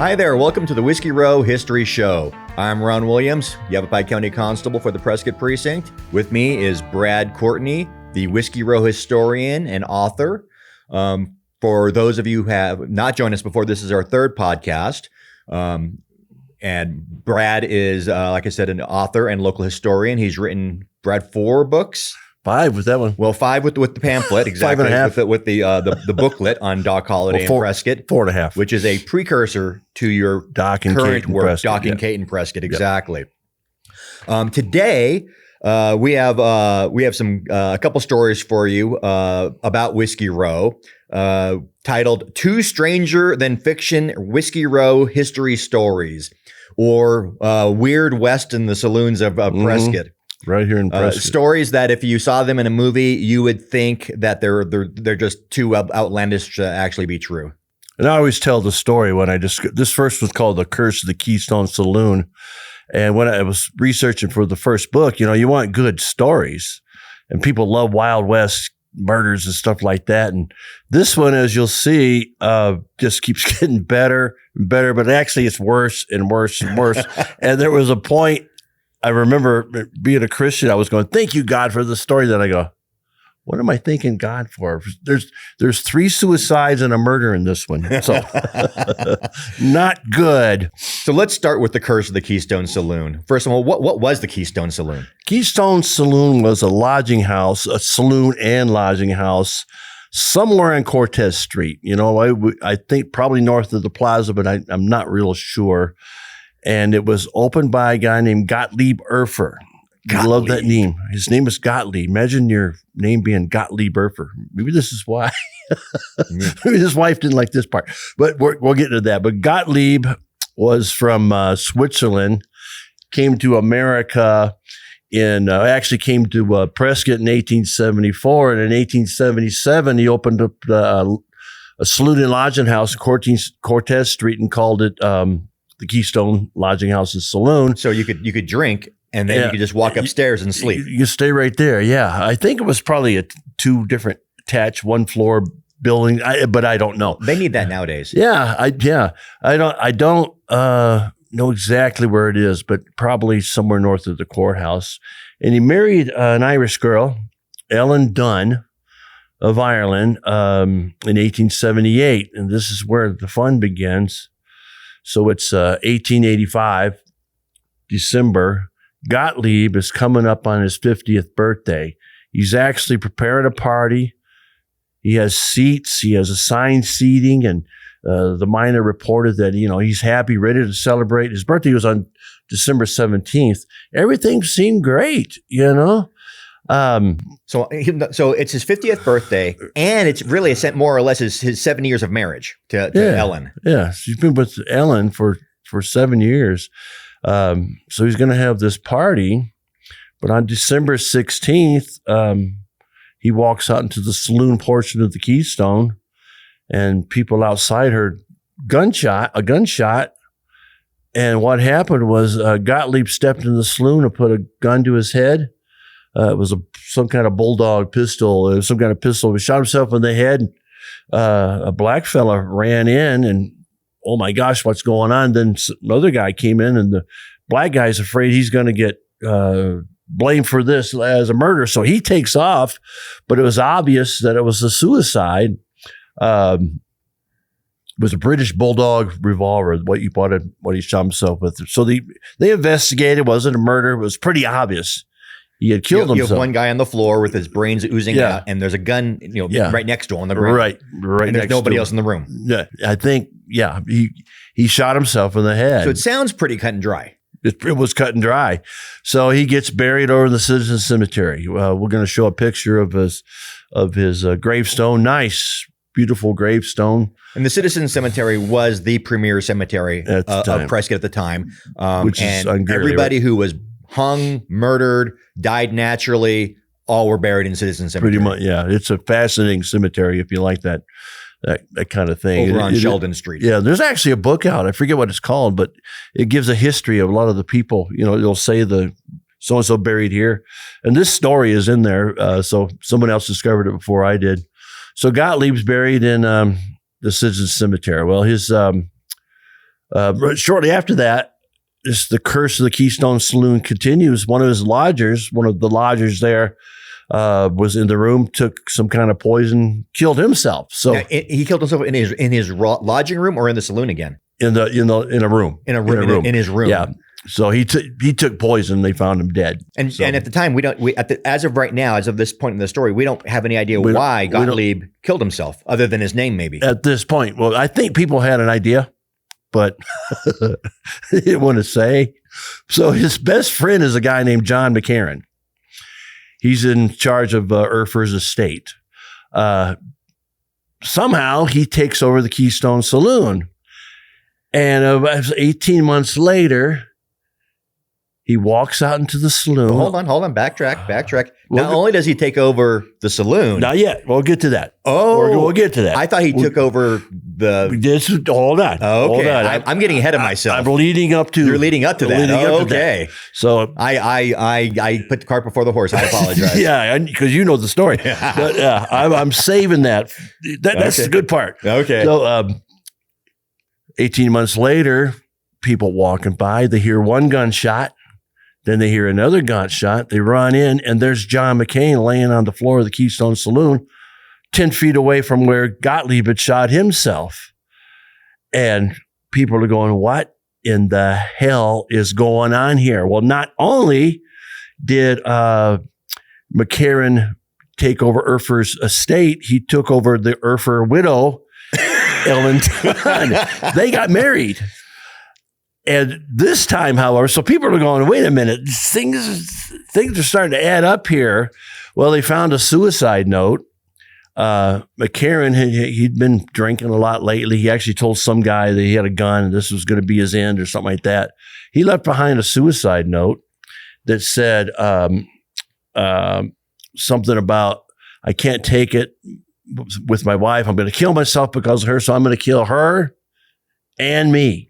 Hi there, welcome to the Whiskey Row History Show. I'm Ron Williams, Yavapai County Constable for the Prescott Precinct. With me is Brad Courtney, the Whiskey Row historian and author. For those of you who have not joined us before, this is our third podcast. And Brad is, like I said, an author and local historian. He's written, Brad, 4 books. 5 with that one. Well, 5 with the pamphlet, exactly. 5.5 with the booklet on Doc Holiday and Prescott. 4.5, which is a precursor to your Doc and current Kate work, Prescott, Doc and Kate and Prescott, exactly. Today we have a couple stories for you about Whiskey Row, titled "Two Stranger Than Fiction Whiskey Row History Stories," or Weird West in the Saloons of Prescott. Right here in Prescott. Stories that if you saw them in a movie, you would think that they're just too outlandish to actually be true. And I always tell the story when this first was called The Curse of the Keystone Saloon. And when I was researching for the first book, you want good stories. And people love Wild West murders and stuff like that. And this one, as you'll see, just keeps getting better and better. But actually, it's worse and worse and worse. And there was a point, I remember being a Christian, I was going, thank you, God, for the story. That I go, what am I thanking God for? There's 3 suicides and a murder in this one. So not good. So let's start with the curse of the Keystone Saloon. First of all, what was the Keystone Saloon? Keystone Saloon was a lodging house, a saloon and lodging house, somewhere on Cortez Street. I think probably north of the plaza, but I'm not real sure. And it was opened by a guy named Gottlieb Erfer. I love that name. His name is Gottlieb. Imagine your name being Gottlieb Erfer. Maybe this is why. Maybe his wife didn't like this part. But we'll get into that. But Gottlieb was from Switzerland, came to America actually came to Prescott in 1874. And in 1877, he opened up a saloon and lodging house on Cortez Street and called it the Keystone Lodging House and Saloon. So you could drink and then you could just walk upstairs and sleep. You stay right there. Yeah. I think it was probably 2 different attached 1-floor building, but I don't know. They need that nowadays. Yeah. I don't know exactly where it is, but probably somewhere north of the courthouse. And he married an Irish girl, Ellen Dunn of Ireland, in 1878. And this is where the fun begins. So it's 1885, December. Gottlieb is coming up on his 50th birthday. He's actually preparing a party. He has seats. He has assigned seating. And the miner reported that, he's happy, ready to celebrate. His birthday was on December 17th. Everything seemed great, So it's his 50th birthday, and it's really more or less his 7 years of marriage to Ellen. Yeah, she's been with Ellen for 7 years. So he's going to have this party, but on December 16th, he walks out into the saloon portion of the Keystone, and people outside heard a gunshot. And what happened was Gottlieb stepped in the saloon and put a gun to his head. It was some kind of bulldog pistol, some kind of pistol. He shot himself in the head. A black fella ran in and, oh my gosh, what's going on? Then another guy came in, and the black guy's afraid he's going to get blamed for this as a murder. So he takes off, but it was obvious that it was a suicide. It was a British bulldog revolver, what he shot himself with. So they investigated. It wasn't a murder. It was pretty obvious. He had killed himself. You have one guy on the floor with his brains oozing out, and there's a gun, right next to him on the ground. Right. And there's nobody else in the room. Yeah, I think, he shot himself in the head. So it sounds pretty cut and dry. It was cut and dry. So he gets buried over in the Citizen Cemetery. We're going to show a picture of his gravestone. Nice, beautiful gravestone. And the Citizen Cemetery was the premier cemetery of Prescott at the time. Which is ungodly, everybody who was hung, murdered, died naturally, all were buried in Citizen Cemetery. Pretty much, yeah. It's a fascinating cemetery if you like that kind of thing. Over on Sheldon Street. Yeah, there's actually a book out. I forget what it's called, but it gives a history of a lot of the people. They'll say the so-and-so buried here. And this story is in there, so someone else discovered it before I did. So Gottlieb's buried in the Citizen Cemetery. Well, his But shortly after that, the curse of the Keystone Saloon continues. One of the lodgers there, was in the room, took some kind of poison, killed himself. So now, he killed himself in his lodging room or in the saloon again? in a room. In his room. Yeah. So he took poison. They found him dead. And at the time, as of right now, as of this point in the story, we don't have any idea why Gottlieb killed himself, other than his name, maybe. At this point, well, I think people had an idea, but they didn't want to say. So his best friend is a guy named John McCarran. He's in charge of Urfer's estate. Somehow he takes over the Keystone Saloon. And 18 months later, he walks out into the saloon. Hold on. Backtrack. Not only does he take over the saloon. Not yet. We'll get to that. Oh. We'll get to that. I thought he took over the... Hold on. Oh, okay. Hold on. I'm getting ahead of myself. I'm leading up to... You're leading up to that. Okay. So... I put the cart before the horse. I apologize. Yeah, because you know the story. But I'm saving that. That's the good part. Okay. So 18 months later, people walking by, they hear one gunshot. Then they hear another gunshot. They run in, and there's John McCain laying on the floor of the Keystone Saloon, 10 feet away from where Gottlieb had shot himself. And people are going, what in the hell is going on here? Well, not only did McCarran take over Urfer's estate, he took over the Urfer widow, Ellen Dunn. They got married. And this time, however, so people are going, wait a minute, things are starting to add up here. Well, they found a suicide note. McCarran, he'd been drinking a lot lately. He actually told some guy that he had a gun and this was going to be his end or something like that. He left behind a suicide note that said something about, I can't take it with my wife. I'm going to kill myself because of her, so I'm going to kill her and me.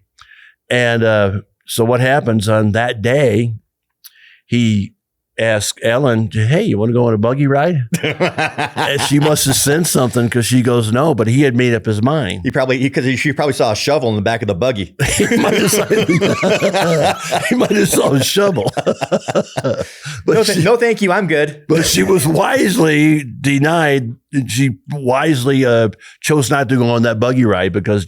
And so what happens on that day, he asked Ellen, hey, you want to go on a buggy ride? And she must have sensed something because she goes, no, but he had made up his mind. She probably saw a shovel in the back of the buggy. He might have saw a shovel. But no, thank you. I'm good. But she was wisely denied. She wisely chose not to go on that buggy ride because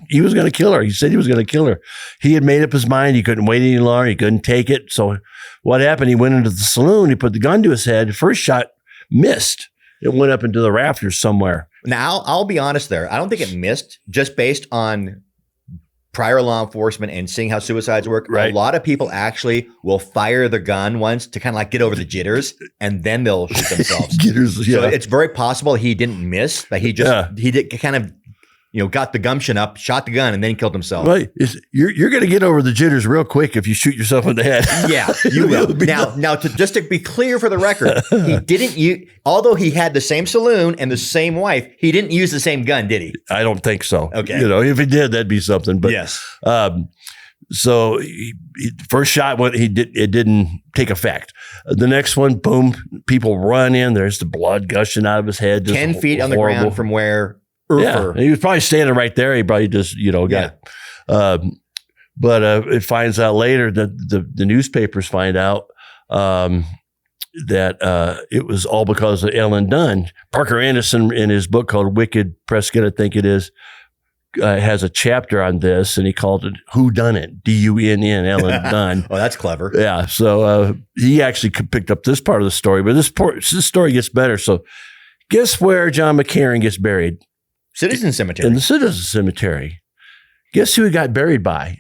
he was going to kill her. He said he was going to kill her. He had made up his mind. He couldn't wait any longer. He couldn't take it. So what happened? He went into the saloon. He put the gun to his head. The first shot missed. It went up into the rafters somewhere. Now, I'll be honest there. I don't think it missed just based on prior law enforcement and seeing how suicides work. Right. A lot of people actually will fire the gun once to kind of like get over the jitters and then they'll shoot themselves. Jitters, yeah. So it's very possible he didn't miss, but he did kind of, got the gumption up, shot the gun, and then killed himself. Right. You're going to get over the jitters real quick if you shoot yourself in the head. Yeah, you will. Now, just to be clear for the record, he didn't use, although he had the same saloon and the same wife, he didn't use the same gun, did he? I don't think so. Okay. If he did, that'd be something. But yes. So first shot, it didn't take effect. The next one, boom, people run in. There's the blood gushing out of his head. 10 feet on the ground from where Urfer. Yeah, he was probably standing right there. He probably just, got. But it finds out later that the newspapers find out that it was all because of Ellen Dunn. Parker Anderson, in his book called Wicked Prescott, I think it is, has a chapter on this, and he called it "Who Done It?" D-U-N-N, Ellen Dunn. Oh, that's clever. Yeah. So he actually picked up this part of the story, but this story gets better. So guess where John McCarran gets buried? Citizen Cemetery. In the Citizen Cemetery. Guess who he got buried by?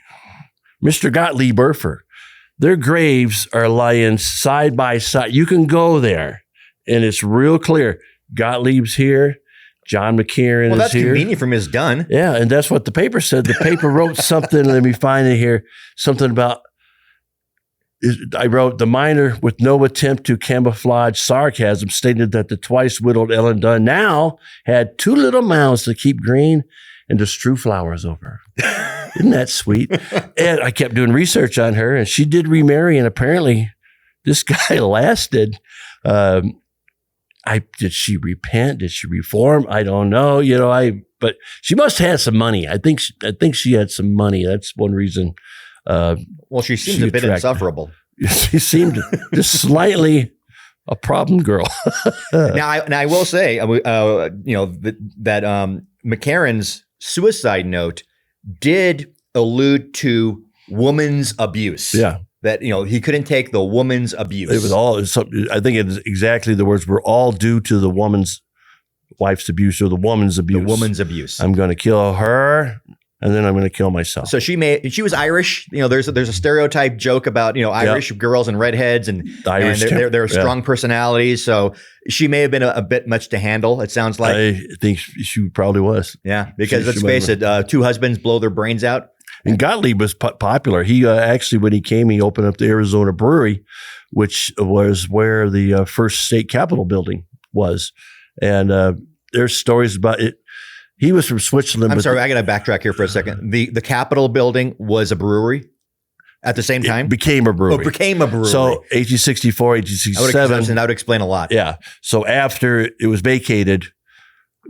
Mr. Gottlieb Urfer. Their graves are lying side by side. You can go there, and it's real clear. Gottlieb's here. John McCarran is here. Well, that's convenient for Ms. Dunn. Yeah, and that's what the paper said. The paper wrote something. Let me find it here. Something about, I wrote, the miner, with no attempt to camouflage sarcasm, stated that the twice widowed Ellen Dunn now had two little mouths to keep green and to strew flowers over. Isn't that sweet? And I kept doing research on her, and she did remarry, and apparently this guy lasted. Did she repent? Did she reform? I don't know. I but she must have some money. I think she had some money. That's one reason. Well, she seems a bit insufferable. She seemed just slightly a problem girl. Now I will say, that McCarran's suicide note did allude to woman's abuse. Yeah. That, he couldn't take the woman's abuse. It was all, I think it's exactly the words were all due to the wife's abuse or the woman's abuse. The woman's abuse. I'm going to kill her and then I'm going to kill myself. So she was Irish. There's a stereotype joke about, Irish girls and redheads and they're strong personalities. So she may have been a bit much to handle. It sounds like. I think she probably was. Yeah. Because let's face it, two husbands blow their brains out. And Gottlieb was popular. He actually, when he came, he opened up the Arizona Brewery, which was where the first state capitol building was. And there's stories about it. He was from Switzerland. I'm sorry, I got to backtrack here for a second. The Capitol building was a brewery at the same time? It became a brewery. Oh, it became a brewery. So 1864, 1867. That would explain a lot. Yeah. So after it was vacated,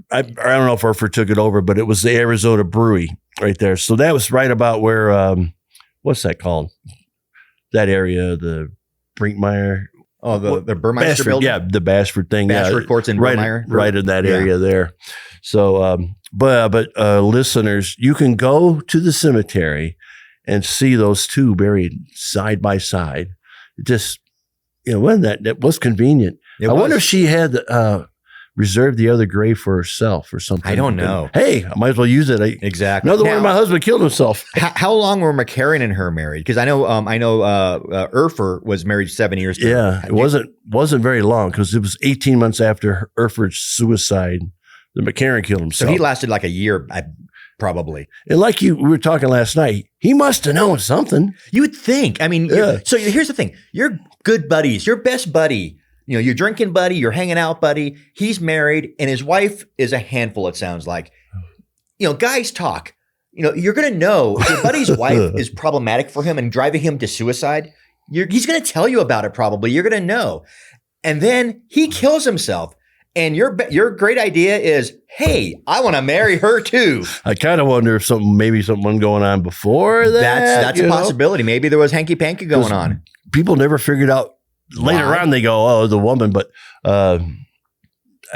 I don't know if Erfurt took it over, but it was the Arizona Brewery right there. So that was right about where, what's that called? That area, the Brinkmeyer. Oh, the Burmeister building? Yeah, the Bashford thing. Bashford Courts in Burmeier? Right in that area there. So, but listeners, you can go to the cemetery and see those two buried side by side. It just, wasn't that was convenient. I wonder if she had reserved the other grave for herself or something. I don't know. Hey, I might as well use it. Exactly. Another one of my husband killed himself. How long were McCarran and her married? Because I know Erfurt was married 7 years. Yeah, it wasn't very long because it was 18 months after Erfurt's suicide that McCarran killed himself. So he lasted like a year, probably. And like we were talking last night, he must have known something. You would think. I mean, so here's the thing. You're good buddies. Your best buddy. You're drinking buddy, you're hanging out buddy. He's married and his wife is a handful, it sounds like. Guys talk. You're going to know if your buddy's wife is problematic for him and driving him to suicide. He's going to tell you about it probably. You're going to know. And then he kills himself. And your great idea is, hey, I want to marry her too. I kind of wonder if maybe something going on before that. That's a possibility. Maybe there was hanky-panky going on. People never figured out. Later on, they go, oh, the woman. But I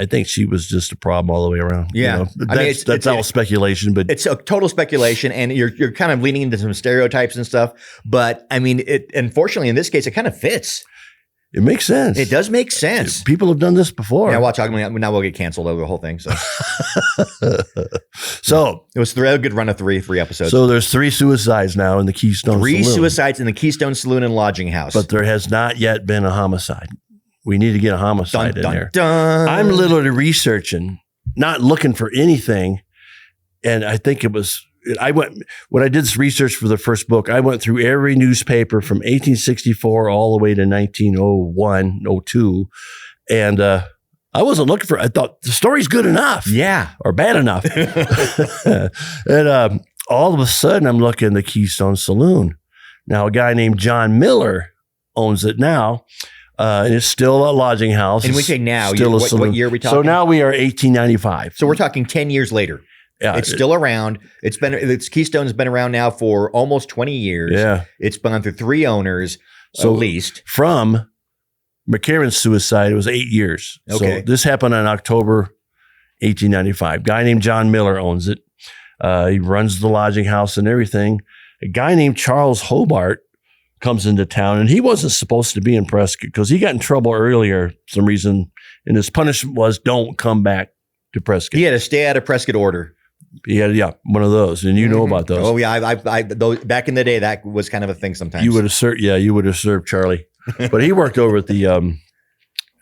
think she was just a problem all the way around. Yeah. That's all speculation. But it's a total speculation. And you're kind of leaning into some stereotypes and stuff. But I mean, unfortunately, in this case, it kind of fits. It makes sense. It does make sense. People have done this before. Yeah, watch. Now we'll get canceled over the whole thing. So, it was a good run of three episodes. So there's 3 suicides now in the Keystone Saloon. 3 suicides in the Keystone Saloon and Lodging House. But there has not yet been a homicide. We need to get a homicide in there. Dun. I'm literally researching, not looking for anything. And I think when I did this research for the first book, I went through every newspaper from 1864 all the way to 1901, 02. And I wasn't looking for, I thought the story's good enough. Yeah. Or bad enough. And all of a sudden I'm looking at the Keystone Saloon. Now a guy named John Miller owns it now. And it's still a lodging house. And we say now, what year are we talking? So now we are 1895. So we're talking 10 years later. Yeah, it's still around. Keystone's been around now for almost 20 years. Yeah. It's gone through 3 owners at least. From McCarran's suicide, it was 8 years. Okay. So this happened in October 1895. Guy named John Miller owns it. He runs the lodging house and everything. A guy named Charles Hobart comes into town, and he wasn't supposed to be in Prescott because he got in trouble earlier for some reason, and his punishment was don't come back to Prescott. He had a stay out of Prescott order. Yeah, one of those, and you know about those. Oh yeah, those, back in the day, that was kind of a thing. Sometimes you would have served Charlie, but he worked over at the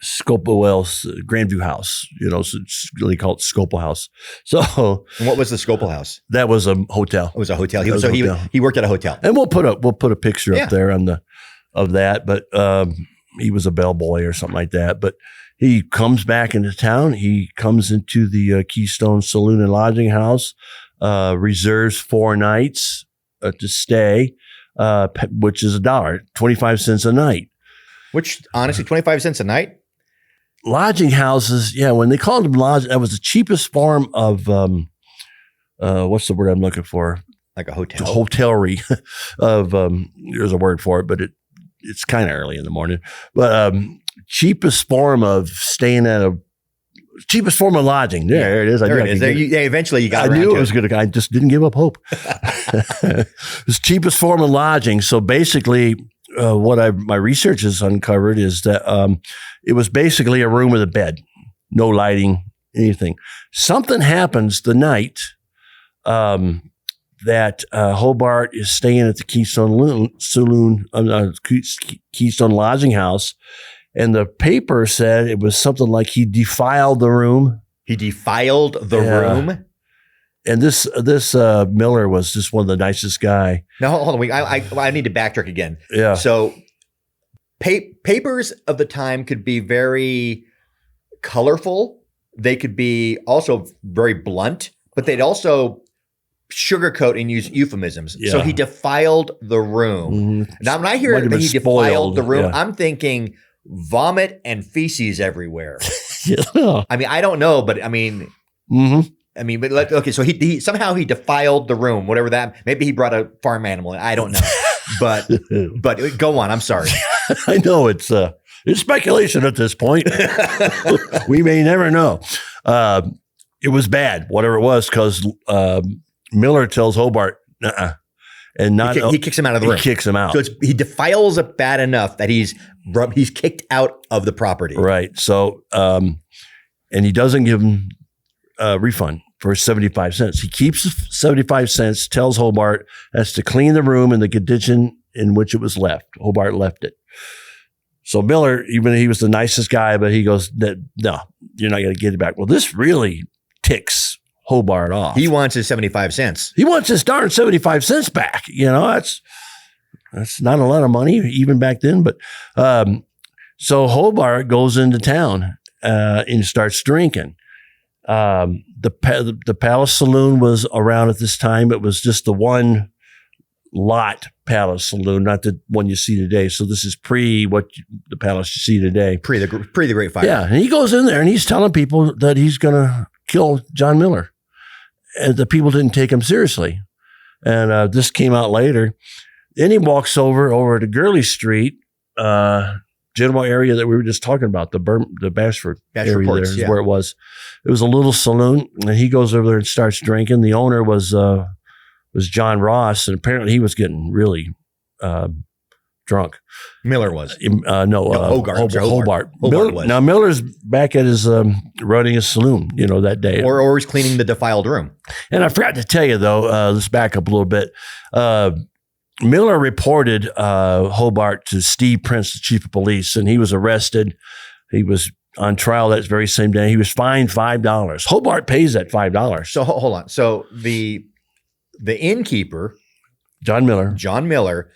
Grandview House. So it's really called Scopel House. So, and what was the Scopel House? That was a hotel. It was a hotel. He worked at a hotel, and we'll put a picture up there of that. But he was a bellboy or something like that. But he comes back into town. He comes into the Keystone Saloon and Lodging House, reserves 4 nights to stay, which is $1, 25 cents a night. Which, honestly, 25 cents a night? Lodging houses, when they called them lodging, that was the cheapest form of what's the word I'm looking for? Like a hotel. Hotelry of, there's a word for it, but it's kind of early in the morning. But cheapest form of lodging. There it is. There it is. Eventually you got I around knew to it was good. I just didn't give up hope. It's cheapest form of lodging. So basically, what my research has uncovered is that it was basically a room with a bed, no lighting, anything. Something happens the night that Hobart is staying at the Keystone Saloon, Keystone Lodging House, and the paper said it was something like he defiled the room. He defiled the room. And this Miller was just one of the nicest guy. Now hold on, I need to backtrack again. Yeah. So papers of the time could be very colorful. They could be also very blunt, but they'd also sugarcoat and use euphemisms. Yeah. So he defiled the room. Mm-hmm. Now, when I hear that he defiled the room, I'm thinking vomit and feces everywhere. Yeah. I mean, I don't know, but I mean, but okay. So he somehow he defiled the room, whatever that. Maybe he brought a farm animal in. I don't know, but go on. I'm sorry. I know it's speculation at this point. We may never know. It was bad, whatever it was, because Miller tells Hobart, and he kicks him out of the room. He kicks him out. So he defiles it bad enough that he's kicked out of the property. Right. So, and he doesn't give him a refund for 75 cents. He keeps 75 cents, tells Hobart that's to clean the room in the condition in which it was left. Hobart left it. So Miller, even he was the nicest guy, but he goes, no, you're not going to get it back. Well, this really ticks Hobart off. He wants his 75 cents. He wants his darn 75 cents back. You know, that's not a lot of money even back then. But so Hobart goes into town and starts drinking. The Palace Saloon was around at this time. It was just the one lot Palace Saloon, not the one you see today. So this is the Palace you see today. Pre the Great Fire. Yeah, and he goes in there and he's telling people that he's going to kill John Miller. And the people didn't take him seriously. And this came out later. Then he walks over to Gurley Street, general area that we were just talking about, the Bashford area Ports, there is where it was. It was a little saloon, and he goes over there and starts drinking. The owner was John Ross, and apparently he was getting really drunk. Miller was. Hobart. Hobart was. Now Miller's back at his running his saloon, that day. Or he's cleaning the defiled room. And I forgot to tell you though, let's back up a little bit. Miller reported Hobart to Steve Prince, the chief of police, and he was arrested. He was on trial that very same day. He was fined $5. Hobart pays that $5. So hold on. So the innkeeper, John Miller,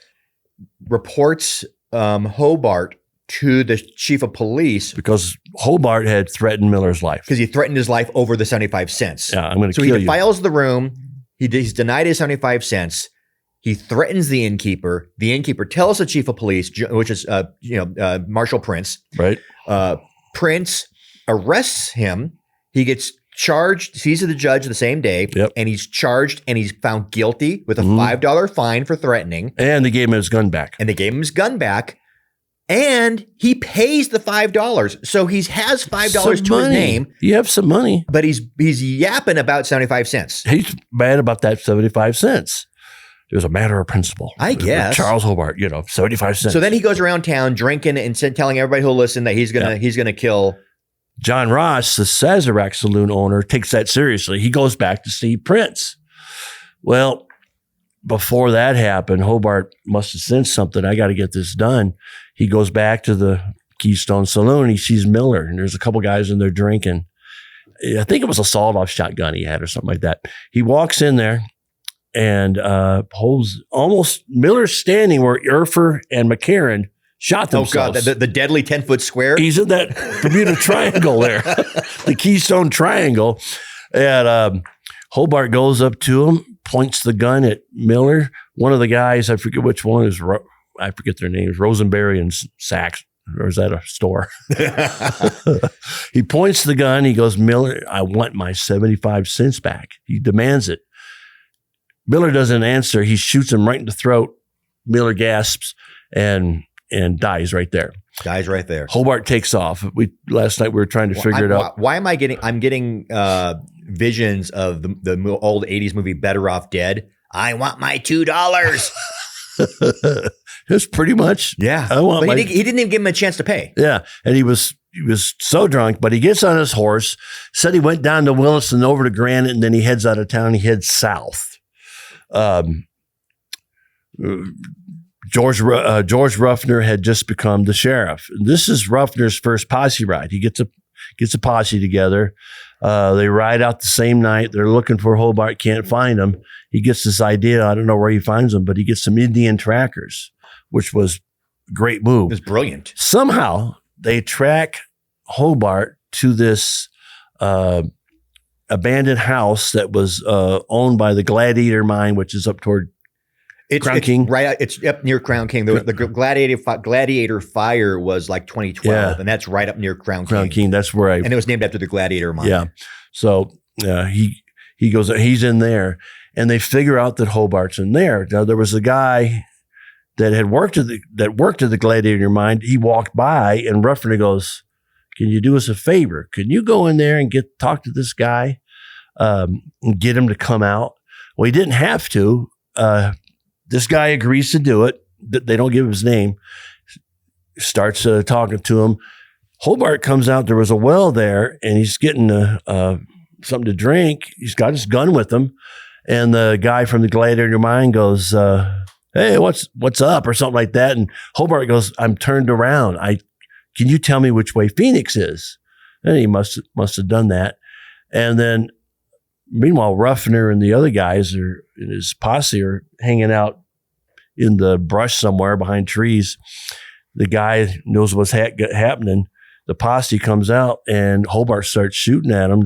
reports Hobart to the chief of police because Hobart had threatened Miller's life. Because he threatened his life over the 75 cents. Yeah, I'm going to kill you. So he defiles the room. He's denied his 75 cents. He threatens the innkeeper. The innkeeper tells the chief of police, which is Marshal Prince. Right. Prince arrests him. He gets charged, sees the judge the same day, and he's charged and he's found guilty with a $5 fine for threatening. And they gave him his gun back. And he pays the $5. So he has $5 to his name. You have some money. But he's yapping about 75 cents. He's mad about that 75 cents. It was a matter of principle. I guess. Charles Hobart, 75 cents. So then he goes around town drinking and telling everybody who'll listen that he's gonna kill John Ross, the Sazerac Saloon owner, takes that seriously. He goes back to Steve Prince. Well, before that happened, Hobart must have sensed something. I got to get this done. He goes back to the Keystone Saloon. He sees Miller, and there's a couple guys in there drinking. I think it was a sawed-off shotgun he had or something like that. He walks in there and holds almost Miller's standing where Erfer and McCarran shot themselves. Oh, God, the deadly 10-foot square? He's in that Bermuda Triangle there, the Keystone Triangle. And Hobart goes up to him, points the gun at Miller. One of the guys, I forget which one, I forget their names, Rosenberry and Sachs, or is that a store? He points the gun. He goes, Miller, I want my 75 cents back. He demands it. Miller doesn't answer. He shoots him right in the throat. Miller gasps and dies right there. Dies right there. Hobart takes off. Last night we were trying to figure it out. Why am I getting? I'm getting visions of the old '80s movie Better Off Dead. I want my $2. It's pretty much. Yeah. He didn't even give him a chance to pay. Yeah, and he was so drunk, but he gets on his horse. Said he went down to Williston over to Granite, and then he heads out of town. He heads south. George Ruffner had just become the sheriff. This is Ruffner's first posse ride. He gets a posse together. They ride out the same night. They're looking for Hobart, can't find him. He gets this idea. I don't know where he finds them, but he gets some Indian trackers, which was a great move. It's brilliant. Somehow they track Hobart to this abandoned house that was owned by the Gladiator Mine, which is up toward Crown King. It's up near Crown King. The Gladiator Fire was like 2012, and that's right up near Crown King. That's where and it was named after the Gladiator Mine. Yeah. So he goes. He's in there, and they figure out that Hobart's in there. Now there was a guy that had worked at the Gladiator Mine. He walked by, and Ruffner goes, "Can you do us a favor? Can you go in there and talk to this guy, and get him to come out?" Well, he didn't have to. This guy agrees to do it. They don't give his name. Starts talking to him. Hobart comes out. There was a well there, and he's getting something to drink. He's got his gun with him, and the guy from the Gladiator Mine goes, "Hey, what's up?" or something like that. And Hobart goes, "I'm turned around. Can you tell me which way Phoenix is?" And he must have done that. And then, meanwhile, Ruffner and the other guys in his posse are hanging out in the brush somewhere behind trees. The guy knows what's happening. The posse comes out, and Hobart starts shooting at him.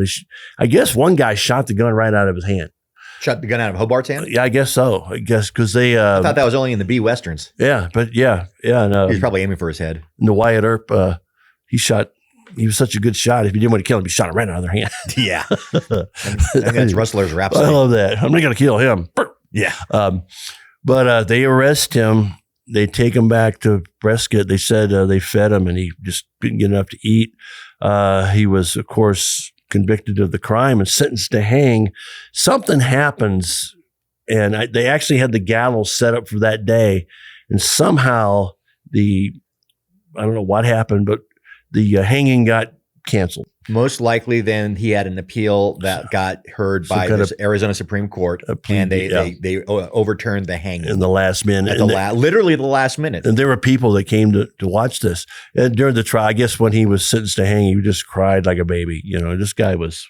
I guess one guy shot the gun right out of his hand. Shot the gun out of Hobart's hand? Yeah, I guess so. Because they... I thought that was only in the B Westerns. Yeah, but yeah. No. He was probably aiming for his head. And the Wyatt Earp, he was such a good shot. If you didn't want to kill him, you shot him right out of their hand. Yeah. I think that's Rustler's Rhapsody. I love that. I'm not going to kill him. Yeah. But they arrest him. They take him back to Prescott. They said they fed him, and he just didn't get enough to eat. He was, of course, convicted of the crime and sentenced to hang. Something happens, and they actually had the gallows set up for that day. And somehow I don't know what happened, but the hanging got canceled. Most likely, then he had an appeal that got heard by the Arizona Supreme Court, and they overturned the hanging in the last minute, literally the last minute. And there were people that came to watch this. And during the trial, I guess when he was sentenced to hang, he just cried like a baby. You know, this guy was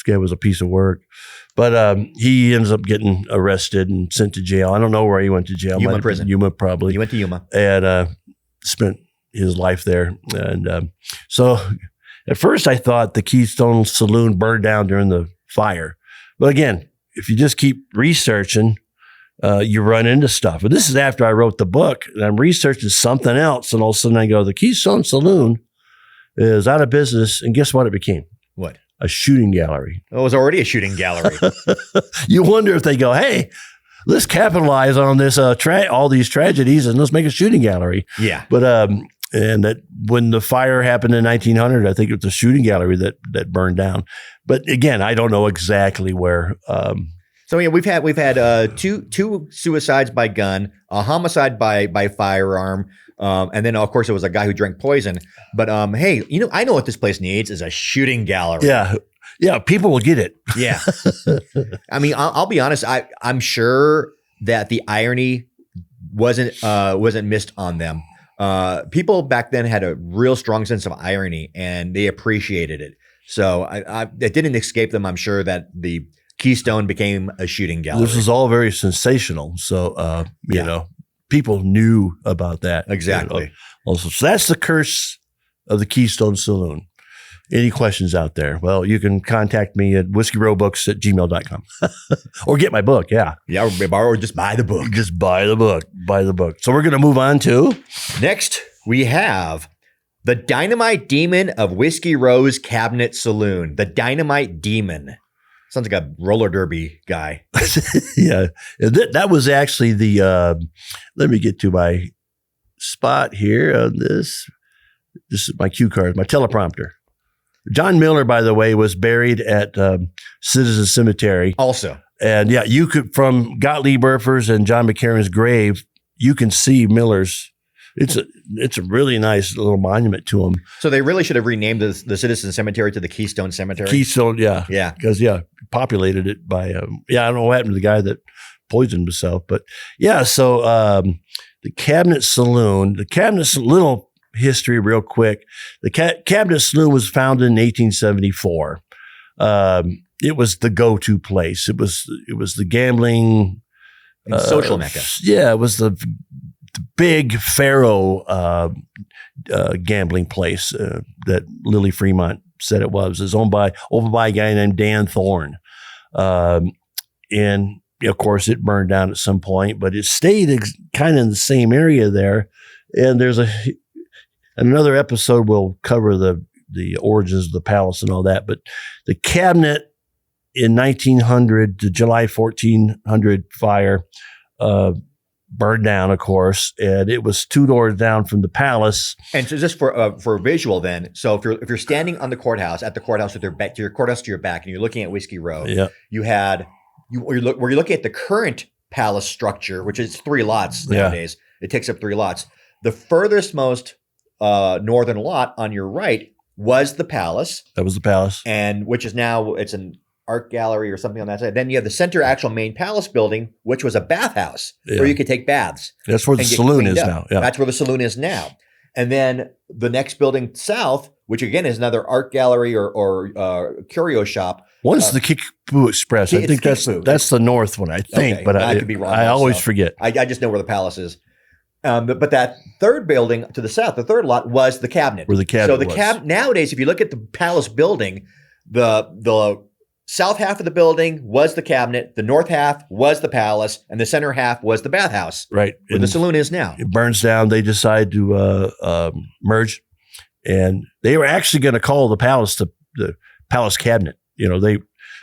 a piece of work. But he ends up getting arrested and sent to jail. I don't know where he went to jail. Yuma prison. Yuma, probably. He went to Yuma and spent his life there. And so. At first, I thought the Keystone Saloon burned down during the fire. But again, if you just keep researching, you run into stuff. And this is after I wrote the book, and I'm researching something else, and all of a sudden I go, the Keystone Saloon is out of business, and guess what it became? What? A shooting gallery. It was already a shooting gallery. You wonder if they go, hey, let's capitalize on this all these tragedies, and let's make a shooting gallery. Yeah. But and that when the fire happened in 1900, I think it was the shooting gallery that burned down. But again, I don't know exactly where. So yeah, we've had two suicides by gun, a homicide by firearm, and then of course it was a guy who drank poison. But hey, I know what this place needs is a shooting gallery. Yeah, people will get it. Yeah, I mean, I'll be honest. I'm sure that the irony wasn't missed on them. People back then had a real strong sense of irony, and they appreciated it. So it didn't escape them. I'm sure that the Keystone became a shooting gallery. This was all very sensational. So, you know, people knew about that. Exactly. Also, so that's the curse of the Keystone Saloon. Any questions out there? Well, you can contact me at whiskeyroebooks@gmail.com or get my book. Yeah. Yeah. Or just buy the book. Just buy the book. Buy the book. So we're going to move on to. Next, we have the Dynamite Demon of Whiskey Row's Cabinet Saloon. The Dynamite Demon. Sounds like a roller derby guy. Yeah. That was actually the, let me get to my spot here on this. This is my cue card, my teleprompter. John Miller, by the way, was buried at Citizen Cemetery. Also. And yeah, you could, from Gottlieb Erfer's and John McCarran's grave, you can see Miller's. It's a really nice little monument to him. So they really should have renamed the Citizen Cemetery to the Keystone Cemetery. Keystone, yeah. Yeah. Because, populated it by, I don't know what happened to the guy that poisoned himself. But, yeah, so the Cabinet Saloon, little history real quick. The Cabinet Saloon was founded in 1874. It was the go-to place. It was the gambling. And social mecca. Yeah, it was the big Faro gambling place that Lily Fremont said it was. It was owned by a guy named Dan Thorne. And of course it burned down at some point, but it stayed kind of in the same area there. And there's another episode will cover the origins of the palace and all that. But the cabinet in 1900, the July 1400 fire, burned down, of course, and it was 2 doors down from the palace. And so just for a visual then, so if you're standing on the courthouse, at the courthouse with your courthouse to your back, and you're looking at Whiskey Row, you're looking at the current palace structure, which is 3 lots nowadays. It takes up 3 lots. The furthest most northern lot on your right was the palace. That was the palace. And which is now, it's an art gallery or something on that side. Then you have the center actual main palace building, which was a bathhouse where you could take baths. That's where the saloon is now. Yeah. That's where the saloon is now. And then the next building south, which again is another art gallery or curio shop. One's the Kickapoo Express. I think that's the north one, I think. Okay, but I could be wrong. I always forget. I just know where the palace is. But that third building to the south, the third lot, was the cabinet. Where the cabinet was. Nowadays, if you look at the palace building, the south half of the building was the cabinet, the north half was the palace, and the center half was the bathhouse. Right. Where the saloon is now. It burns down. They decide to merge. And they were actually going to call the palace the Palace Cabinet.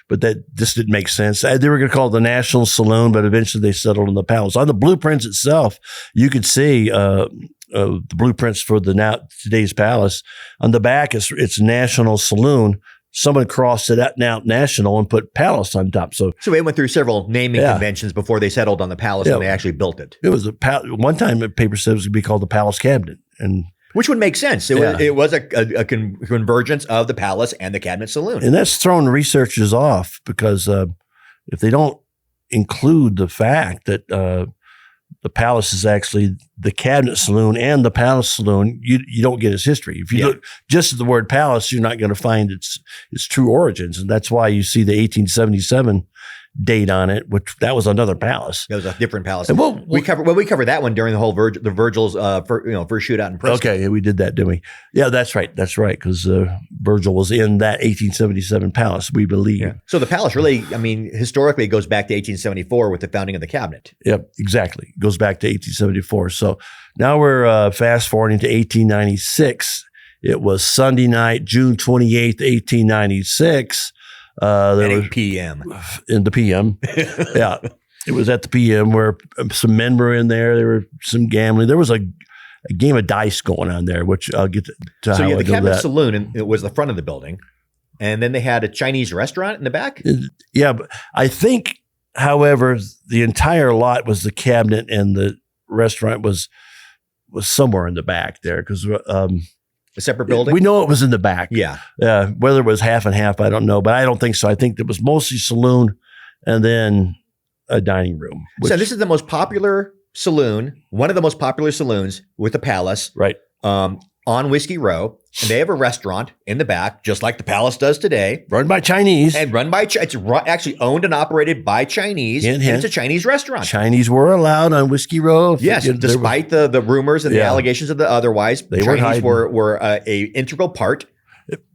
But that just didn't make sense. They were going to call it the National Saloon, but eventually they settled on the palace. On the blueprints itself, you could see the blueprints for today's palace. On the back, it's National Saloon. Someone crossed it out now national and put palace on top. So they went through several naming conventions before they settled on the palace when they actually built it. It was one time the paper said it was going to be called the Palace Cabinet, and which would make sense. It was a convergence of the palace and the cabinet saloon, and that's thrown researchers off because if they don't include the fact that the palace is actually the cabinet saloon and the palace saloon, you don't get its history. If you look just at the word palace, you're not going to find its true origins. And that's why you see the 1877 date on it, which that was another palace. That was a different palace. And we covered that one during the whole Virgil's first shootout in Prescott. Okay, we did that, didn't we? Yeah, that's right. Because Virgil was in that 1877 palace, we believe. Yeah. So the palace really, historically, it goes back to 1874 with the founding of the cabinet. Yep, exactly. It goes back to 1874. So now we're fast forwarding to 1896. It was Sunday night, June 28th, 1896. At 8 p.m. In the p.m. Yeah. It was at the p.m. where some men were in there. There were some gambling. There was a game of dice going on there, which I'll get to how I do that. So the cabinet saloon, and it was the front of the building. And then they had a Chinese restaurant in the back? Yeah. But I think, however, the entire lot was the cabinet and the restaurant was somewhere in the back there because a separate building? We know it was in the back. Yeah. Whether it was half and half, I don't know, but I don't think so. I think it was mostly saloon and then a dining room. So this is the most popular saloon, one of the most popular saloons with the palace. Right. On Whiskey Row. And they have a restaurant in the back, just like the palace does today. Run by Chinese. And it's actually owned and operated by Chinese. And it's a Chinese restaurant. Chinese were allowed on Whiskey Row. Yes, despite the rumors and the allegations of the otherwise, Chinese were a integral part.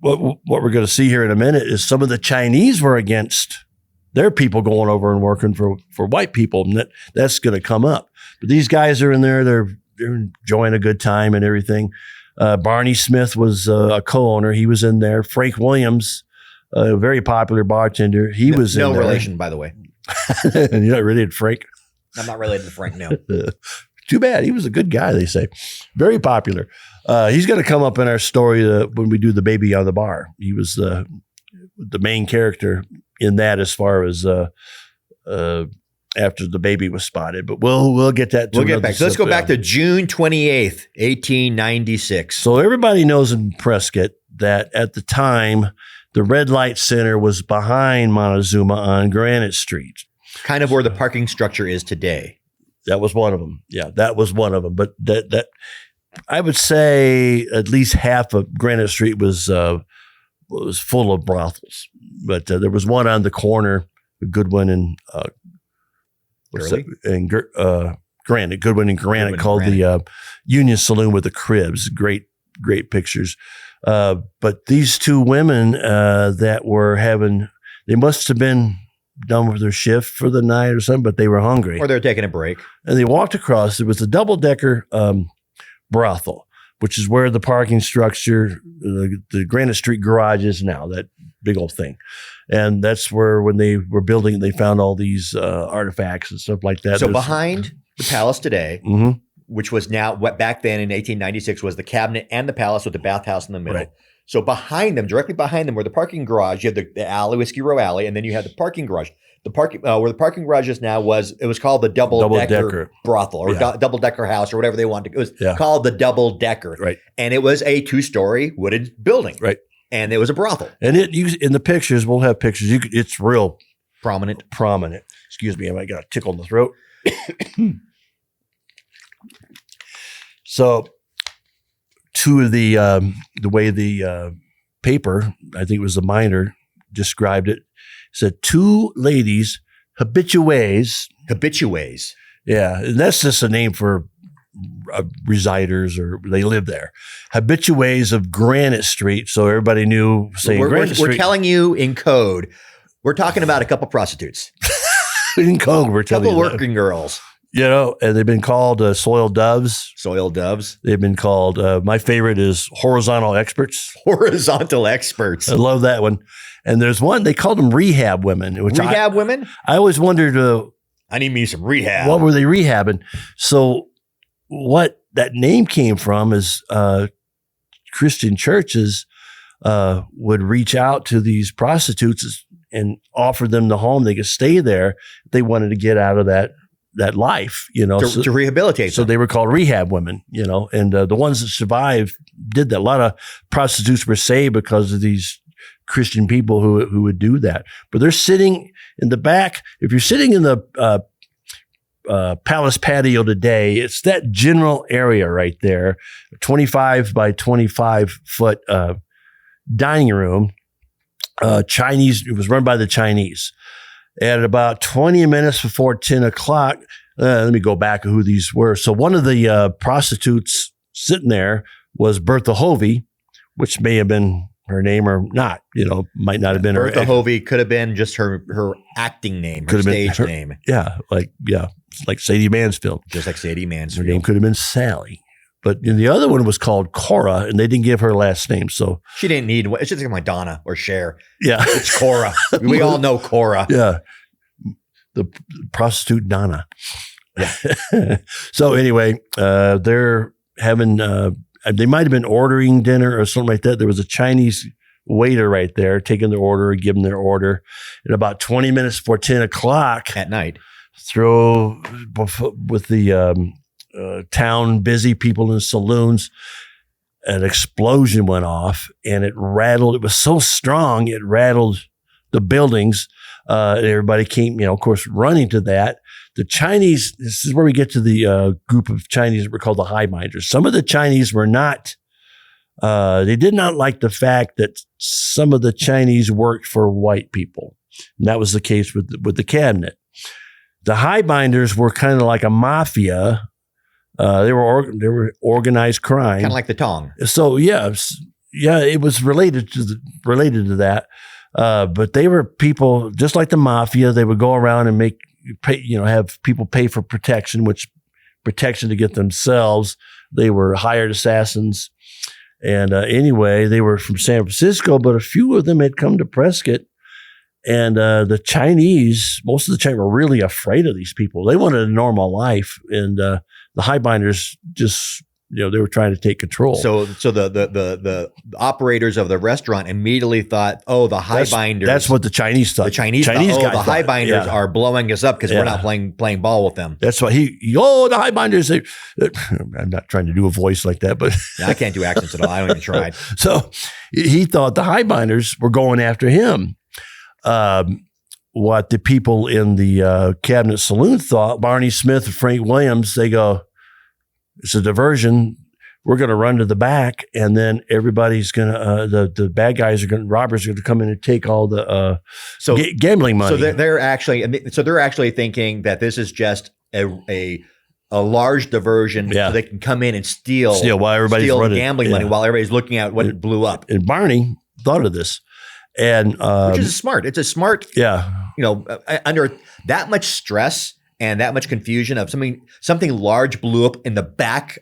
What we're going to see here in a minute is some of the Chinese were against their people going over and working for white people. And that's going to come up. But these guys are in there. They're enjoying a good time and everything. Barney Smith was a co-owner. He was in there. Frank Williams a very popular bartender. He was no in there. relation, by the way. And you're not related to Frank? I'm not related to Frank. No. Too bad. He was a good guy, they say. Very popular. He's going to come up in our story when we do the baby on the bar. He was the main character in that as far as after the baby was spotted. But we'll get that. We'll get back. So let's go back to June 28th, 1896. So everybody knows in Prescott that at the time, the Red Light Center was behind Montezuma on Granite Street. Kind of where the parking structure is today. That was one of them. Yeah, that was one of them. But that I would say at least half of Granite Street was full of brothels. But there was one on the corner, Goodwin and Granite, Goodwin and Granite, called the Union Saloon with the Cribs. Great pictures. But these two women that were they must have been done with their shift for the night or something, but they were hungry. Or they're taking a break. And they walked across. It was a double-decker brothel, which is where the parking structure, the Granite Street garage is now, that big old thing. And that's where when they were building, they found all these artifacts and stuff like that. So behind the palace today, which was now, what back then in 1896 was the cabinet and the palace with the bathhouse in the middle. Right. So behind them, directly behind them, were the parking garage. You have the alley, Whiskey Row Alley, and then you have the parking garage. The parking where the parking garage is now it was called the double-decker brothel or double-decker house or whatever they wanted. It was called the double-decker, right? And it was a 2-story wooded building, right? And it was a brothel. And in the pictures, we'll have pictures. It's real prominent. Excuse me, I got a tickle in the throat. So, two of the way the paper, I think it was the Miner, described it, said two ladies, habitués. Yeah, and that's just a name for residers, or they live there. Habitués of Granite Street, so everybody knew. Saying Granite Street. We're telling you in code. We're talking about a couple prostitutes. In code, we're telling you. A couple working girls. You know, and they've been called soiled doves. Soiled doves. They've been called, my favorite is horizontal experts. Horizontal experts. I love that one. And there's one, they called them rehab women. Women? I always wondered. I need me some rehab. What were they rehabbing? So what that name came from is Christian churches would reach out to these prostitutes and offer them the home. They could stay there. They wanted to get out of that life, you know, to rehabilitate them. So they were called rehab women, you know, and the ones that survived did that. A lot of prostitutes were saved because of these Christian people who would do that. But they're sitting in the back. If you're sitting in the palace patio today, it's that general area right there, 25 by 25 foot dining room. Chinese. It was run by the Chinese. At about 20 minutes before 10 o'clock, let me go back to who these were. So one of the prostitutes sitting there was Bertha Hovey, which may have been her name or not. You know, might not have been Bertha her. Hovey could have been just her acting name, her stage name. Yeah, like Sadie Mansfield. Just like Sadie Mansfield. Her name could have been Sally. But the other one was called Cora, and they didn't give her last name. So she didn't need. It's just like Madonna or Cher. Yeah, it's Cora. We all know Cora. Yeah, the prostitute Donna. Yeah. So anyway, they're having. They might have been ordering dinner or something like that. There was a Chinese waiter right there taking their order, giving their order. And about 20 minutes before 10 o'clock at night, with the town busy people in saloons, an explosion went off and it rattled. It was so strong, it rattled the buildings. And everybody came, of course, running to that. The Chinese, this is where we get to the group of Chinese that were called the Highminders. Some of the Chinese were not, they did not like the fact that some of the Chinese worked for white people. And that was the case with the cabinet. The Highminders were kind of like a mafia. They were organized crime, kind of like the Tong. So yeah, it was related to that. But they were people just like the mafia. They would go around and have people pay for protection to get themselves. They were hired assassins, And anyway, they were from San Francisco, but a few of them had come to Prescott. And the Chinese, most of the Chinese were really afraid of these people. They wanted a normal life. And the highbinders just, they were trying to take control. So the operators of the restaurant immediately thought, oh, the highbinders. That's what the Chinese thought. The Chinese thought, the highbinders are blowing us up because we're not playing ball with them. That's why the highbinders. I'm not trying to do a voice like that, but I can't do accents at all. I don't even try. So he thought the highbinders were going after him. What the people in the Cabinet Saloon thought, Barney Smith and Frank Williams, they go, it's a diversion. We're going to run to the back, and then everybody's going to, the bad guys robbers are going to come in and take all the gambling money. So they're actually thinking that this is just a large diversion, so they can come in and steal while everybody's running gambling money while everybody's looking at what blew up. And Barney thought of this. And which is smart. It's a smart, under that much stress and that much confusion of something large blew up in the back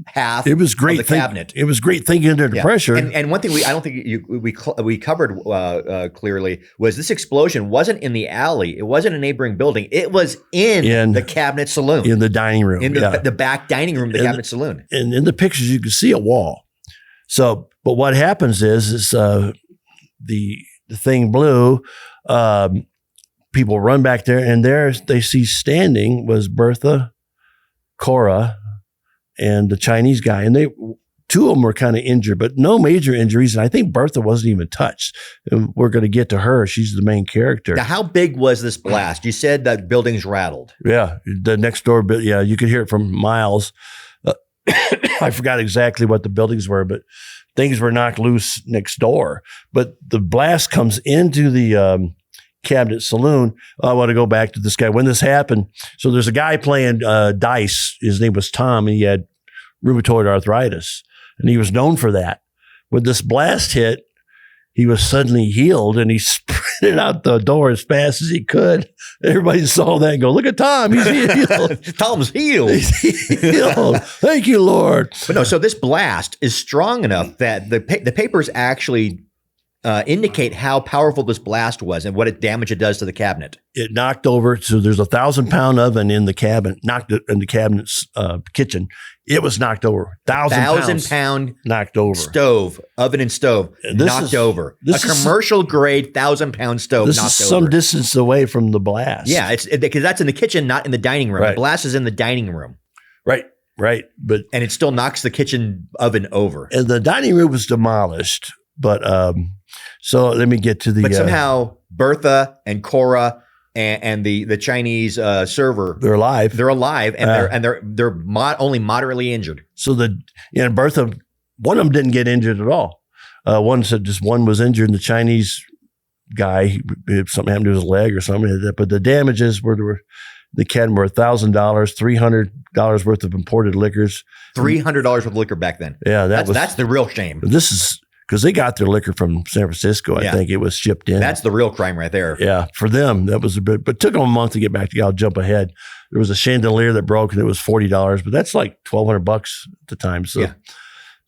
half. It was great of the cabinet. It was great thinking under the pressure. And one thing I don't think we covered clearly was this explosion wasn't in the alley. It wasn't a neighboring building. It was in the Cabinet Saloon, in the dining room, in the back dining room, of the Cabinet Saloon. And in the pictures, you can see a wall. So, but what happens is the thing blew. People run back there, and there they see standing was Bertha, Cora, and the Chinese guy. And two of them were kind of injured, but no major injuries. And I think Bertha wasn't even touched. And we're going to get to her. She's the main character. Now, how big was this blast? You said that buildings rattled. Yeah, the next door. Yeah, you could hear it from miles. I forgot exactly what the buildings were, but things were knocked loose next door. But the blast comes into the Cabinet Saloon. I want to go back to this guy. When this happened, so there's a guy playing dice. His name was Tom, and he had rheumatoid arthritis, and he was known for that. When this blast hit, he was suddenly healed, and he sprinted out the door as fast as he could. Everybody saw that and go, look at Tom. He's healed. Tom's healed. He's healed. Thank you, Lord. But no, so this blast is strong enough that the papers actually indicate how powerful this blast was and what damage it does to the cabinet. It knocked over. So there's a 1,000-pound oven in the cabinet, knocked it in the cabinet's kitchen. It was knocked over. 1,000-pound knocked over. Stove, oven and stove, knocked over. A commercial grade 1,000-pound stove knocked over. This is some distance away from the blast. Yeah, it's because that's in the kitchen, not in the dining room. Right. The blast is in the dining room. Right. And it still knocks the kitchen oven over. And the dining room was demolished. But so let me get to the. But somehow Bertha and Cora and the Chinese server, they're alive. They're alive, and they're only moderately injured. So Bertha, one of them didn't get injured at all. One said just one was injured, and the Chinese guy, something happened to his leg or something like that. But the damages were the cabinet were $1,000, $300 worth of imported liquors. $300 worth of liquor back then. Yeah, that's the real shame. This is. Because they got their liquor from San Francisco. I think it was shipped in. That's the real crime right there. Yeah, for them, that was a bit, but it took them a month to get back to. I'll jump ahead. There was a chandelier that broke and it was $40, but that's like $1,200 at the time.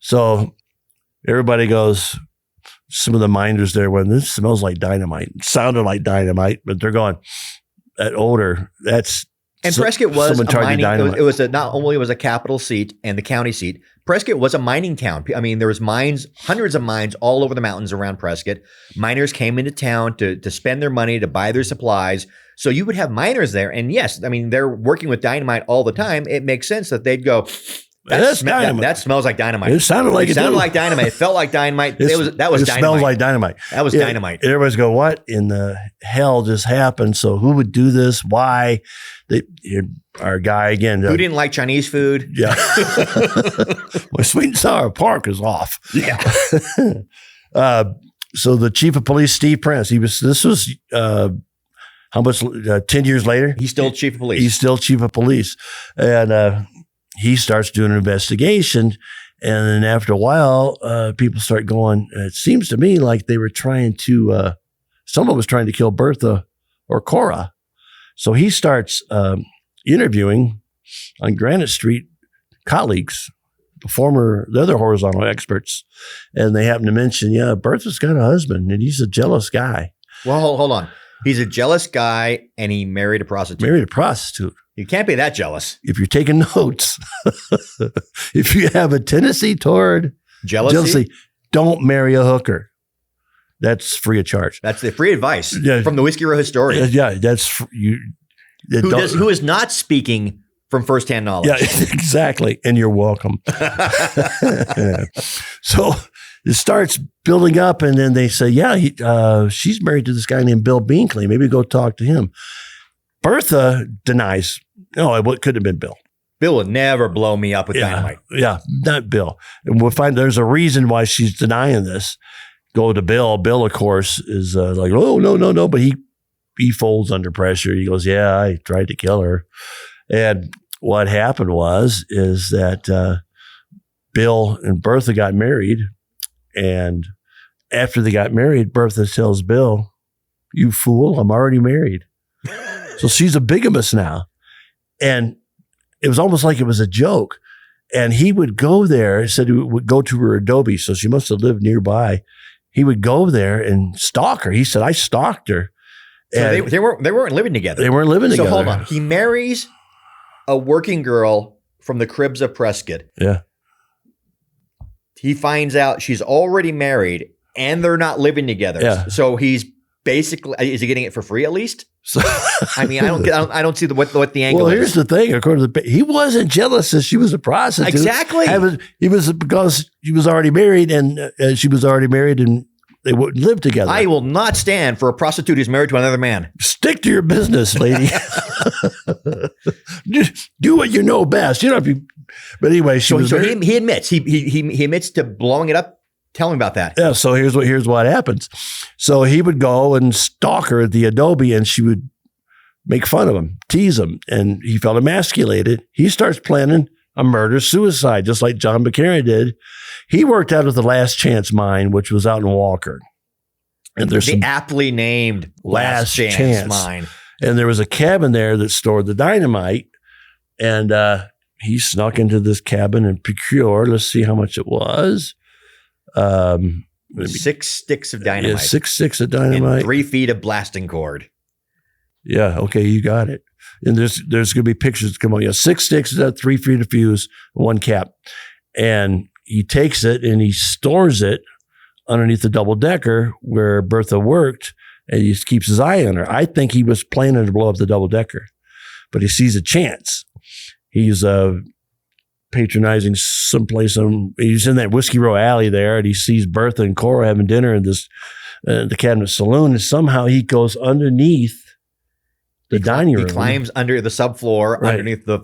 So everybody goes, some of the minders there went, this smells like dynamite. It sounded like dynamite, but they're going, that odor, that's. And Prescott was a mining. It was not only was a capital seat and the county seat. Prescott was a mining town. I mean, there was mines, hundreds of mines all over the mountains around Prescott. Miners came into town to spend their money, to buy their supplies. So you would have miners there. And yes, I mean, they're working with dynamite all the time. It makes sense that they'd go, that smells like dynamite. It sounded like dynamite. It felt like dynamite. That was dynamite. It smells like dynamite. That was dynamite. And everybody's go, what in the hell just happened? So who would do this? Why? Our guy again. Who didn't like Chinese food? Yeah. My sweet and sour pork is off. Yeah. So the chief of police, Steve Prince, this was how much, 10 years later? He's still chief of police. He's still chief of police. And he starts doing an investigation. And then after a while, people start going, it seems to me like they were trying to, someone was trying to kill Bertha or Cora. So he starts interviewing on Granite Street colleagues, the other horizontal experts, and they happen to mention, yeah, Bertha's got a husband, and he's a jealous guy. Well, hold on. He's a jealous guy, and he married a prostitute. You can't be that jealous. If you're taking notes, if you have a tendency toward jealousy, don't marry a hooker. That's free of charge. That's the free advice from the Whiskey Row historian. Yeah, that's you. Who is not speaking from firsthand knowledge. Yeah, exactly. And you're welcome. So it starts building up, and then they say, yeah, she's married to this guy named Bill Binkley. Maybe go talk to him. Bertha denies. No, it couldn't have been Bill. Bill would never blow me up with dynamite. Yeah, not Bill. And we'll find there's a reason why she's denying this. Go to Bill. Bill, of course, is like, oh, no. But he folds under pressure. He goes, yeah, I tried to kill her. And what happened is that Bill and Bertha got married. And after they got married, Bertha tells Bill, you fool, I'm already married. So she's a bigamist now. And it was almost like it was a joke. And he would go there, said he would go to her adobe. So she must have lived nearby. He would go there and stalk her. He said, I stalked her. So they weren't living together. They weren't living together. So hold on. He marries a working girl from the cribs of Prescott. Yeah. He finds out she's already married and they're not living together. Yeah. So he's basically, is he getting it for free at least? So, I mean, I don't see what the angle is. Well, here's the thing. According to he wasn't jealous that she was a prostitute. Exactly. He was because she was already married and she was already married and they wouldn't live together. I will not stand for a prostitute who's married to another man. Stick to your business, lady. Do what you know best. You know, but anyway, he admits he admits to blowing it up. Tell me about that. Yeah. So here's what happens. So he would go and stalk her at the adobe, and she would make fun of him, tease him, and he felt emasculated. He starts planning a murder-suicide, just like John McCarran did. He worked out of the Last Chance mine, which was out in Walker. And there's the aptly named Last Chance mine. And there was a cabin there that stored the dynamite. And he snuck into this cabin and procured, let's see how much it was. 6 sticks of dynamite. Yeah, 6 sticks of dynamite. And 3 feet of blasting cord. Yeah, okay, you got it. And there's going to be pictures that come on. Yeah, 6 sticks, 3 feet of fuse, 1 cap. And he takes it and he stores it underneath the double-decker where Bertha worked, and he just keeps his eye on her. I think he was planning to blow up the double-decker, but he sees a chance. He's patronizing someplace. He's in that Whiskey Row alley there, and he sees Bertha and Cora having dinner in this the Cabinet Saloon, and somehow he goes underneath the dining room. He climbs under the subfloor, right,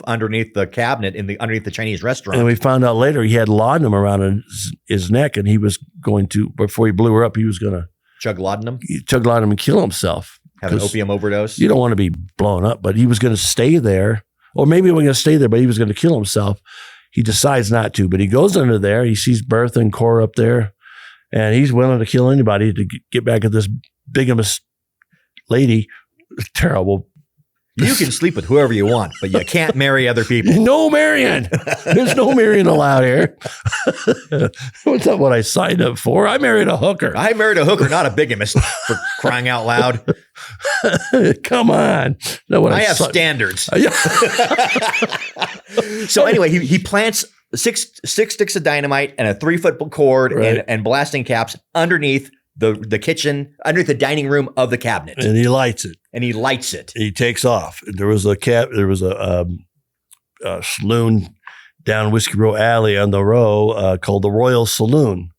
underneath the cabinet underneath the Chinese restaurant. And we found out later he had laudanum around his neck, and he was going to, before he blew her up, he was going to chug laudanum and kill himself. Have an opium overdose. You don't want to be blown up, but he was going to stay there, or maybe he wasn't going to stay there, but he was going to kill himself. He decides not to, but he goes under there. He sees Bertha and Cora up there, and he's willing to kill anybody to get back at this bigamous lady. Terrible. You can sleep with whoever you want, but you can't marry other people. No marrying. There's no marrying allowed here. That's not what I signed up for. I married a hooker. I married a hooker, not a bigamist, for crying out loud. Come on. I have standards. So anyway, he plants six sticks of dynamite and a 3-foot cord, right, and blasting caps underneath the kitchen, underneath the dining room of the cabinet. And he lights it. He takes off. There was a saloon down Whiskey Row Alley on the row called the Royal Saloon.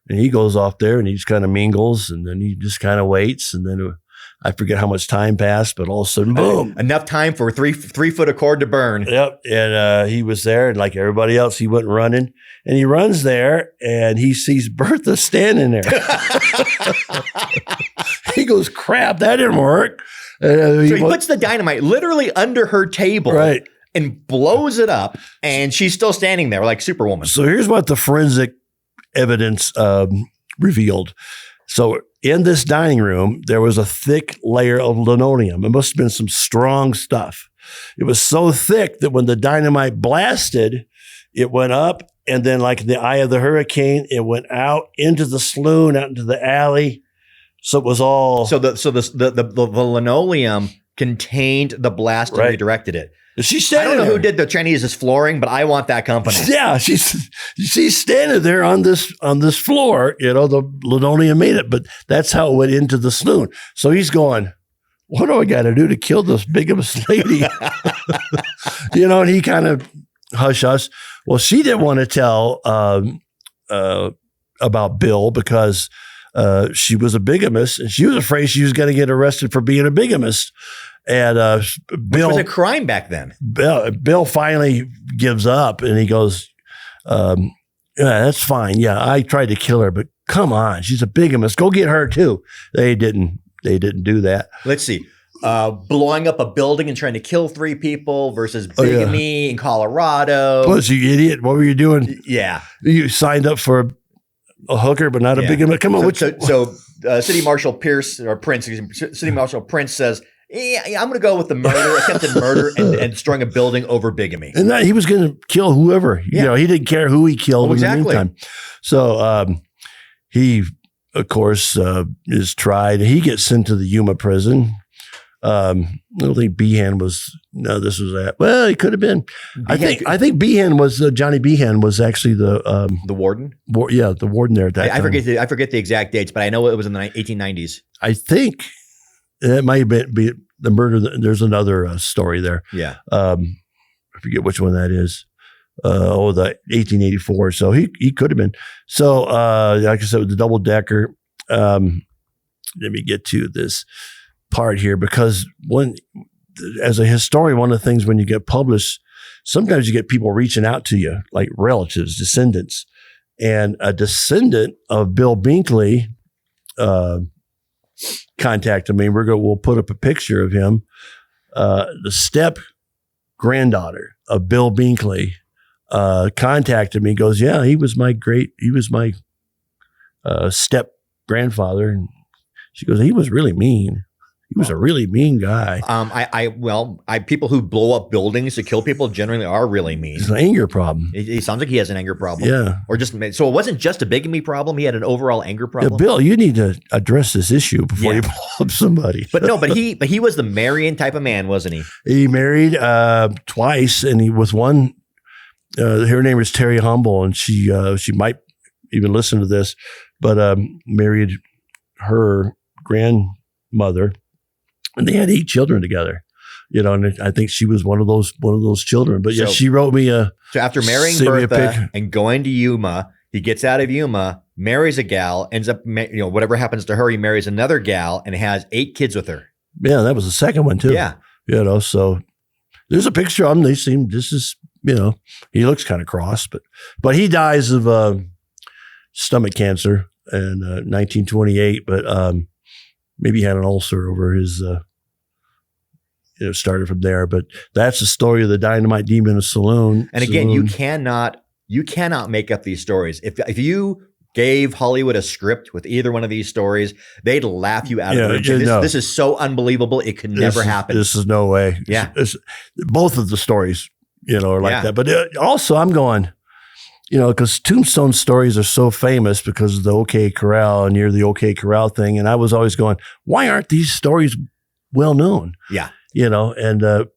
And he goes off there and he just kind of mingles, and then he just kind of waits, and then I forget how much time passed, but all of a sudden, boom. Enough time for a 3-foot of cord to burn. Yep. And he was there, and like everybody else, he went running. And he runs there, and he sees Bertha standing there. He goes, crap, that didn't work. So he puts the dynamite literally under her table, right, and blows it up, and she's still standing there like Superwoman. So here's what the forensic evidence revealed. So in this dining room, there was a thick layer of linoleum. It must have been some strong stuff. It was so thick that when the dynamite blasted, it went up, and then like in the eye of the hurricane, it went out into the saloon, out into the alley. So it was all the linoleum contained the blast and Right. redirected it. she's I standing don't know there. who did the Chinese's flooring, but I want that company. Yeah, she's standing there on this floor. The linoleum made it, but that's how it went into the saloon. So he's going, what do I got to do to kill this bigamous lady? And he kind of hush us. Well, she didn't want to tell about Bill because she was a bigamist, and she was afraid she was going to get arrested for being a bigamist. And Which was a crime back then. Bill finally gives up, and he goes, "Yeah, that's fine. Yeah, I tried to kill her, but come on, she's a bigamist. Go get her too." They didn't do that. Let's see. Blowing up a building and trying to kill 3 people versus bigamy in Colorado. Plus, you idiot! What were you doing? Yeah. You signed up for a hooker, but not a bigamist. Come on. So City Marshal City Marshal Prince says, yeah, I'm going to go with the murder, attempted murder, and destroying a building over bigamy. And that he was going to kill whoever. Yeah. He didn't care who he killed in the meantime. So he, of course, is tried. He gets sent to the Yuma prison. I don't think Behan was. No, this was that. Well, he could have been. I think Behan was Johnny Behan was actually the warden. The warden there at that time. I forget the exact dates, but I know it was in the 1890s. I think it might be the murder. There's another story there. Yeah. I forget which one that is. The 1884. So he could have been. So like I said, with the double decker. Let me get to this part here, because as a historian, one of the things when you get published, sometimes you get people reaching out to you, like relatives, descendants, and a descendant of Bill Binkley contacted me. We'll put up a picture of him. The step granddaughter of Bill Binkley contacted me. Goes, yeah, he was my step grandfather, and she goes, he was really mean. He was a really mean guy. People who blow up buildings to kill people generally are really mean. It's an anger problem. He sounds like he has an anger problem. Yeah. So it wasn't just a bigamy problem. He had an overall anger problem. Yeah, Bill, you need to address this issue before you blow up somebody. But he was the Marion type of man, wasn't he? He married twice, and he was one. Her name is Terry Humble, and she might even listen to this, but married her grandmother. And they had 8 children together, and I think she was one of those children. But she wrote me so after marrying Bertha and going to Yuma, he gets out of Yuma, marries a gal, ends up, whatever happens to her, he marries another gal and has 8 kids with her. Yeah, that was the second one too. Yeah. So there's a picture of him. He looks kind of cross, but he dies of stomach cancer in 1928, but maybe he had an ulcer over his, started from there. But that's the story of the Dynamite Demon Saloon. And again, you cannot make up these stories. If you gave Hollywood a script with either one of these stories, they'd laugh you out of the room. This is so unbelievable. It could never happen. This is no way. Yeah. Both of the stories, are like that. But also I'm going, because Tombstone stories are so famous because of the OK Corral and near the OK Corral thing. And I was always going, why aren't these stories well known? Yeah. And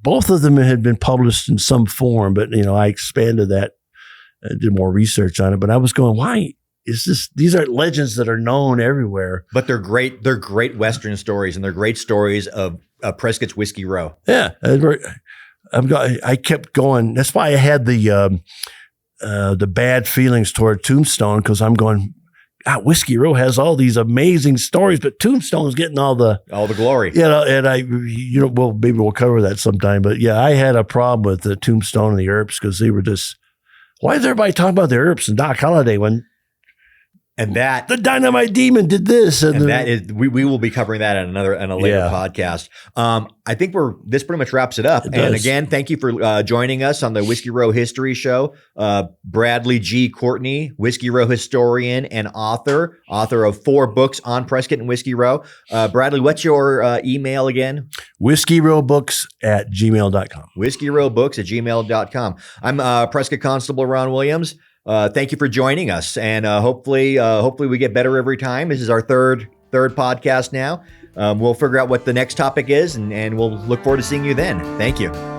both of them had been published in some form, but, I expanded that and did more research on it. But I was going, why is this? These are legends that are known everywhere. But they're great. They're great Western stories, and they're great stories of Prescott's Whiskey Row. Yeah. I kept going. That's why I had the bad feelings toward Tombstone, because I'm going, Whiskey Row has all these amazing stories, but Tombstone's getting all the glory. And maybe we'll cover that sometime. But yeah, I had a problem with the Tombstone and the Earps, because they were just, why is everybody talking about the Earps and Doc Holliday when And that the Dynamite Demon did this, and that is we will be covering that in a later podcast. I think this pretty much wraps it up. And again, thank you for joining us on the Whiskey Row History Show. Bradley G. Courtney, Whiskey Row historian and author of 4 books on Prescott and Whiskey Row. Bradley, what's your email again? whiskeyrowbooks@gmail.com. whiskeyrowbooks@gmail.com. I'm Prescott Constable Ron Williams. Thank you for joining us, and hopefully we get better every time. This is our third podcast now. We'll figure out what the next topic is, and we'll look forward to seeing you then. Thank you.